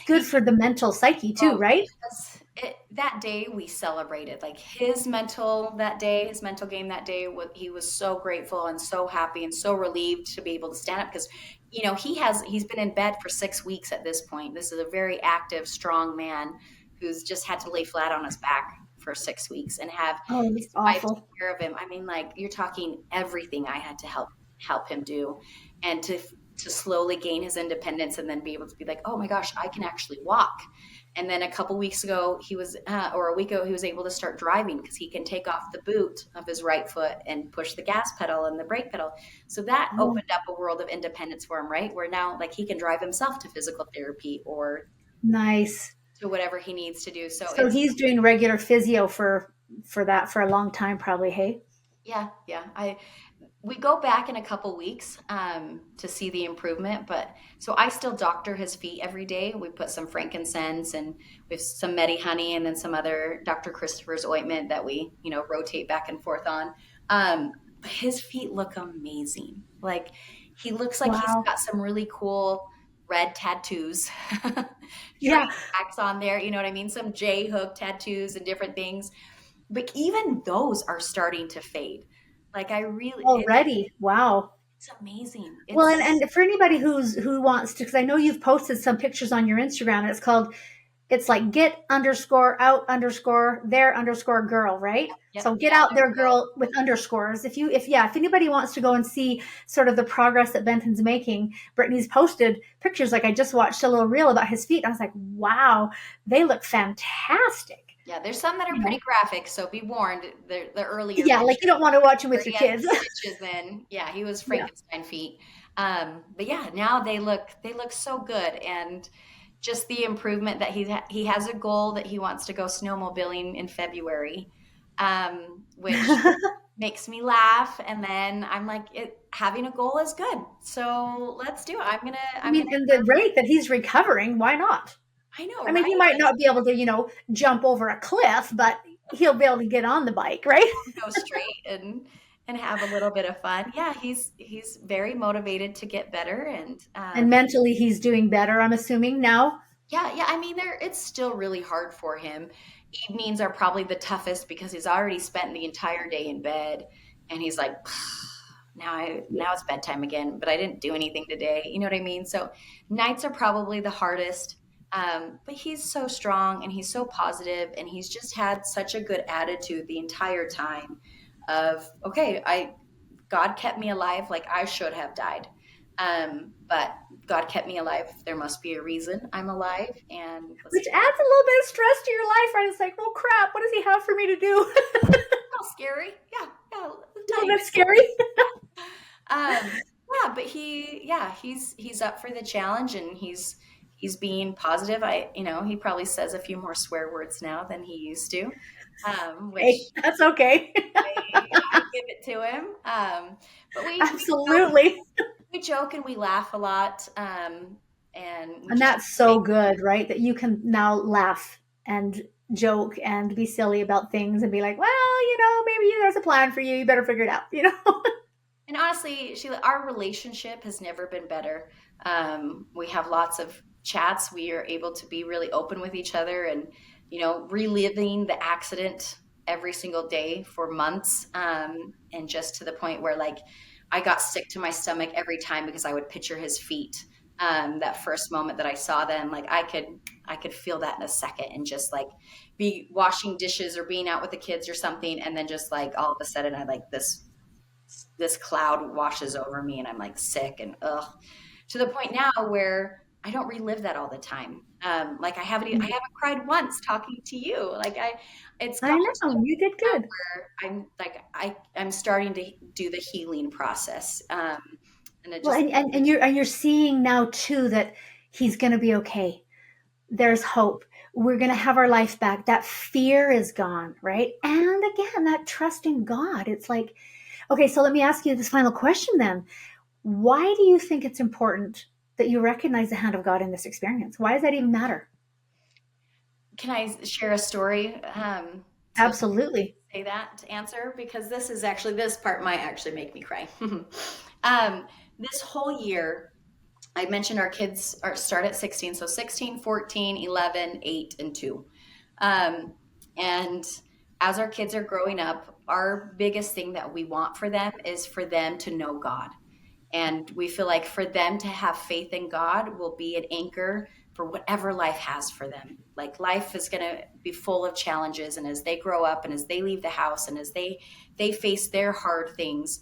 good He for the mental psyche too, Oh, right? that day we celebrated like his mental game that day. He was so grateful and so happy and so relieved to be able to stand up because, he's been in bed for 6 weeks at this point. This is a very active, strong man who's just had to lay flat on his back for 6 weeks and have Oh, his it's wife take awful. care of him. I mean, like you're talking everything I had to help him do, and to slowly gain his independence and then be able to be like, oh my gosh, I can actually walk. And then a couple weeks ago, or a week ago, he was able to start driving because he can take off the boot of his right foot and push the gas pedal and the brake pedal. So that Oh, opened up a world of independence for him, right? Where now, like, he can drive himself to physical therapy or nice. to whatever he needs to do. So So it's, he's doing regular physio for that for a long time, probably. Hey. yeah, yeah. We go back in a couple weeks to see the improvement, but so I still doctor his feet every day. We put some frankincense and we have some Medi honey and then some other Dr. Christopher's ointment that we rotate back and forth on. But his feet look amazing. Like he looks like he's Wow. got some really cool red tattoos, Yeah. train tracks on there. You know what I mean? Some J hook tattoos and different things. But even those are starting to fade. Like I really, Already. Wow. it's amazing. Well, It's and for anybody who wants to, because I know you've posted some pictures on your Instagram, and it's like get underscore out underscore there underscore girl, right? Yep, So get get out out there, there girl. girl with underscores. If anybody wants to go and see sort of the progress that Benton's making, Brittany's posted pictures. Like I just watched a little reel about his feet. I was like, wow, they look fantastic. Yeah, there's some that are You pretty know, graphic, so be warned. The earlier yeah, like picture you don't want to watch them where with your he had kids. stitches in, yeah, he was Yeah. Frankenstein feet. But yeah, now they look so good, and just the improvement that he has a goal that he wants to go snowmobiling in February, which makes me laugh. And then I'm like, having a goal is good, so let's do it. I I'm gonna. mean, and the rate that he's recovering, why not? I know, I mean, right? he might not be able to, jump over a cliff, but he'll be able to get on the bike, right? Go straight and have a little bit of fun. Yeah, he's very motivated to get better, and And mentally, he's doing better, I'm assuming now. yeah, yeah. I mean, it's still really hard for him. Evenings are probably the toughest because he's already spent the entire day in bed, and he's like, now it's bedtime again, but I didn't do anything today. You know what I mean? So nights are probably the hardest. But he's so strong and he's so positive and he's just had such a good attitude the entire time of okay, I God kept me alive, like I should have died. But God kept me alive. There must be a reason I'm alive, and let's Which do adds a little bit of stress to your life, right? It's like, well, crap, what does he have for me to do? it. Scary, yeah, yeah, A little tiny bit bit scary. yeah, but he's up for the challenge and he's being positive. He probably says a few more swear words now than he used to, Hey, which that's okay. I give it to him. But Absolutely. we joke and we laugh a lot, and we And just that's so good, right? That you can now laugh and joke and be silly about things and be like, well, maybe there's a plan for you. You better figure it out. And honestly, Sheila, our relationship has never been better. We have lots of chats. We are able to be really open with each other and, reliving the accident every single day for months. And just to the point where, like, I got sick to my stomach every time because I would picture his feet. That first moment that I saw them, like I could feel that in a second, and just like be washing dishes or being out with the kids or something, and then just like all of a sudden I like this cloud washes over me and I'm like sick and ugh, to the point now where I don't relive that all the time. Like I haven't cried once talking to you. Like it's I gotten to know, you did now good. where I'm like I'm starting to do the healing process. And it Well, just and you're seeing now too that he's going to be okay. There's hope. We're going to have our life back. That fear is gone, right? And again, that trust in God. It's like, okay, so let me ask you this final question then. Why do you think it's important that you recognize the hand of God in this experience? Why does that even matter? can I share a story to Absolutely. say that to answer, because this part might actually make me cry. This whole year I mentioned our kids are start at 16. So 16, 14, 11, 8, and 2. Um, and as our kids are growing up, our biggest thing that we want for them is for them to know God. And we feel like for them to have faith in God will be an anchor for whatever life has for them. Like life is going to be full of challenges. And as they grow up and as they leave the house and as they face their hard things,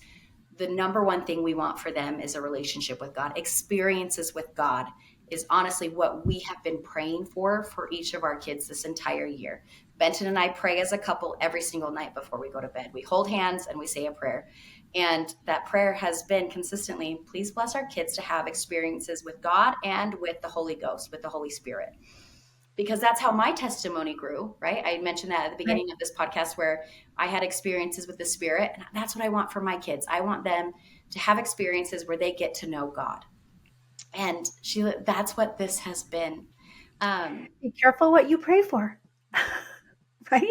the number one thing we want for them is a relationship with God. Experiences with God is honestly what we have been praying for each of our kids this entire year. Benton and I pray as a couple every single night before we go to bed. We hold hands and we say a prayer. And that prayer has been consistently, please bless our kids to have experiences with God and with the Holy Ghost, with the Holy Spirit, because that's how my testimony grew, right? I mentioned that at the Right. beginning of this podcast where I had experiences with the Spirit, and that's what I want for my kids. I want them to have experiences where they get to know God. And Sheila, that's what this has been. Um, Be careful what you pray for. Right?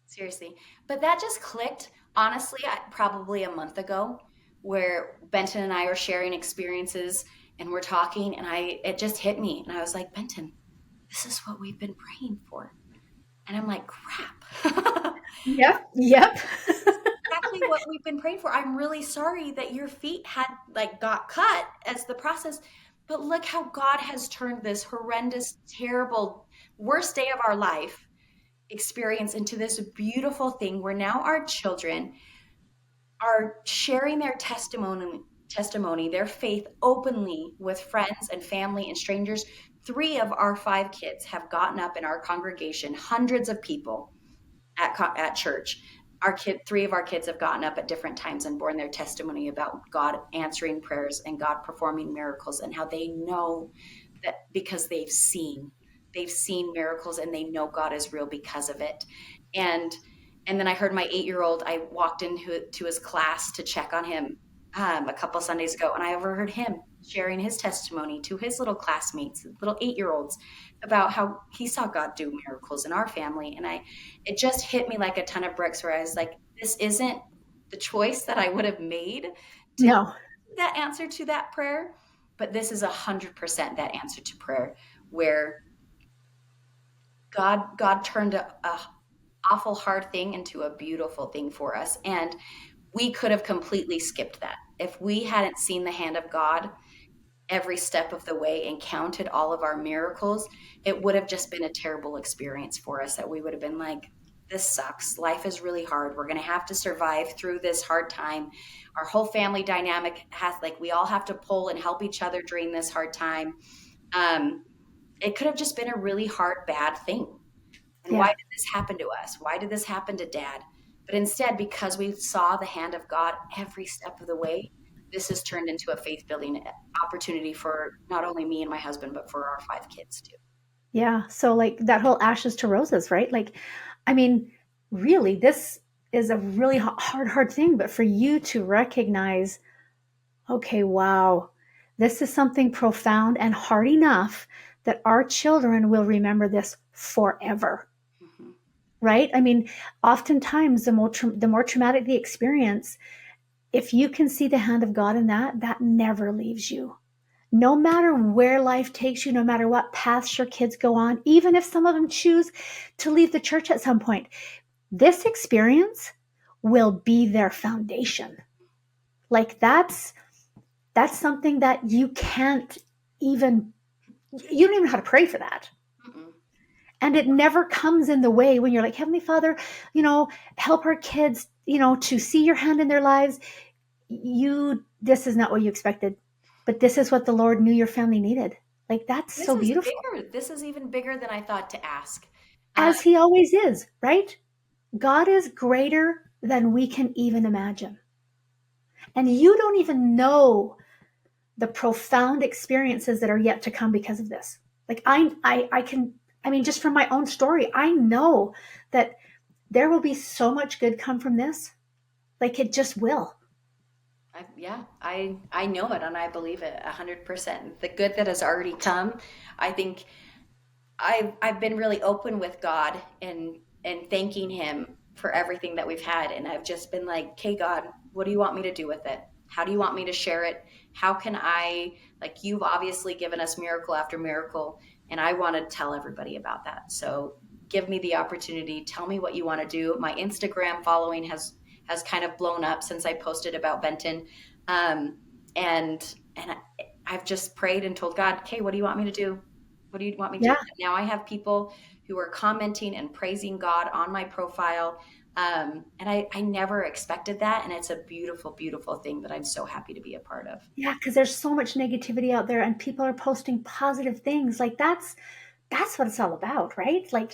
Seriously. But that just clicked, honestly, probably a month ago, where Benton and I were sharing experiences and we're talking, and it just hit me. And I was like, Benton, this is what we've been praying for. And I'm like, crap. Yep. Yep. This is exactly what we've been praying for. I'm really sorry that your feet had like got cut as the process, but look how God has turned this horrendous, terrible, worst day of our life experience into this beautiful thing where now our children are sharing their testimony, their faith openly with friends and family and strangers. 3 of our 5 kids have gotten up in our congregation, hundreds of people at church. 3 of our kids have gotten up at different times and borne their testimony about God answering prayers and God performing miracles, and how they know that because they've seen miracles and they know God is real because of it. And and then I heard my 8-year-old. I walked into his class to check on him a couple Sundays ago, and I overheard him sharing his testimony to his little classmates, little 8-year-olds, about how he saw God do miracles in our family. And it just hit me like a ton of bricks, where I was like, this isn't the choice that I would have made to No. that answer to that prayer, but this is 100% that answer to prayer, where God turned a awful hard thing into a beautiful thing for us. And we could have completely skipped that if we hadn't seen the hand of God every step of the way and counted all of our miracles. It would have just been a terrible experience for us, that we would have been like, this sucks. Life is really hard. We're going to have to survive through this hard time. Our whole family dynamic has, like, we all have to pull and help each other during this hard time. Um, it could have just been a really hard, bad thing. And why Yeah. did this happen to us? Why did this happen to dad? But instead, because we saw the hand of God every step of the way, this has turned into a faith building opportunity for not only me and my husband, but for our 5 kids too. Yeah. So like that whole ashes to roses, right? Like, I mean, really, this is a really hard thing, but for you to recognize, okay, wow, this is something profound and hard enough that our children will remember this forever. Mm-hmm. right? I mean, oftentimes the more traumatic the experience, if you can see the hand of God in that, that never leaves you. No matter where life takes you, no matter what paths your kids go on, even if some of them choose to leave the church at some point, this experience will be their foundation. Like that's something that you can't even, you don't even know how to pray for that. Mm-mm. And it never comes in the way when you're like, Heavenly Father, help our kids, to see your hand in their lives. This is not what you expected, but this is what the Lord knew your family needed. Like, that's This so is beautiful. bigger. This is even bigger than I thought to ask. Uh, As he always is, right? God is greater than we can even imagine. And you don't even know the profound experiences that are yet to come because of this. Like I mean, just from my own story, I know that there will be so much good come from this. Like, it just will. yeah, I know it and I believe it 100%. The good that has already come, I think I've been really open with God and thanking Him for everything that we've had, and I've just been like, "Okay, God, what do you want me to do with it? How do you want me to share it? How can I, like, you've obviously given us miracle after miracle, and I want to tell everybody about that. So give me the opportunity. Tell me what you want to do." My Instagram following has kind of blown up since I posted about Benton, um, and I've just prayed and told God, "Okay, what do you want me to do? What do you want me to do?" Yeah. Now I have people who are commenting and praising God on my profile. And I never expected that. And it's a beautiful, beautiful thing that I'm so happy to be a part of. Yeah, because there's so much negativity out there and people are posting positive things. Like, that's what it's all about, right? Like,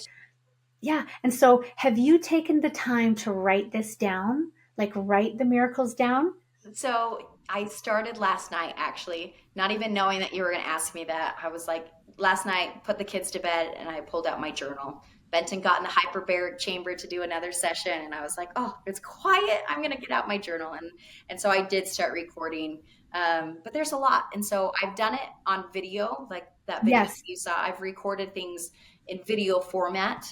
yeah. And so have you taken the time to write this down? Like, write the miracles down? So I started last night, actually, not even knowing that you were going to ask me that. I was like, last night, put the kids to bed, and I pulled out my journal. Benton got in the hyperbaric chamber to do another session, and I was like, oh, it's quiet. I'm going to get out my journal. And so I did start recording. But there's a lot. And so I've done it on video, like that video Yes. you saw. I've recorded things in video format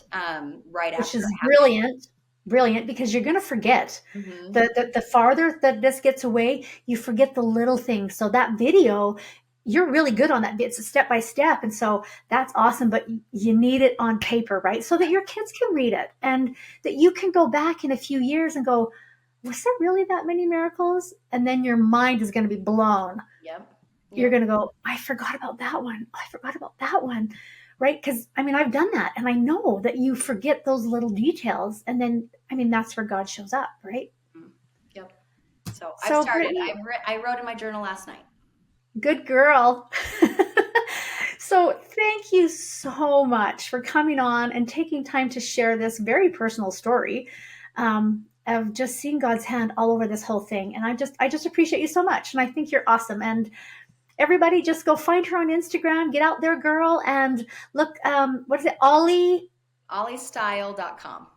right Which after is it brilliant. Brilliant, because you're going to forget. happened. The farther that this gets away, you forget the little things. So that video, you're really good on that. It's a step by step. And so that's awesome. But you need it on paper, right? So that your kids can read it and that you can go back in a few years and go, was there really that many miracles? And then your mind is going to be blown. Yep. You're Yep. going to go, I forgot about that one. I forgot about that one. Right. Because I mean, I've done that and I know that you forget those little details. And then, I mean, that's where God shows up. Right. Mm. Yep. So I've So, started. Brittany, I wrote in my journal last night. good girl. So, thank you so much for coming on and taking time to share this very personal story of just seeing God's hand all over this whole thing. And I just appreciate you so much. And I think you're awesome. And everybody, just go find her on Instagram. Get out there, girl, and look. What is it? Olliestyle.com.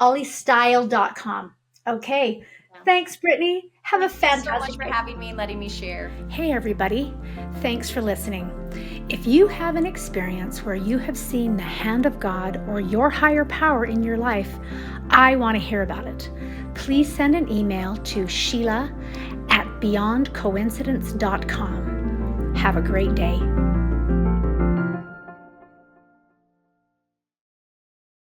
Olliestyle.com. Okay. Yeah. Thanks, Brittany. Have a Thank you so much fantastic for day. having me and letting me share. Hey, everybody. Thanks for listening. If you have an experience where you have seen the hand of God or your higher power in your life, I want to hear about it. Please send an email to Sheila@beyondcoincidence.com. Have a great day.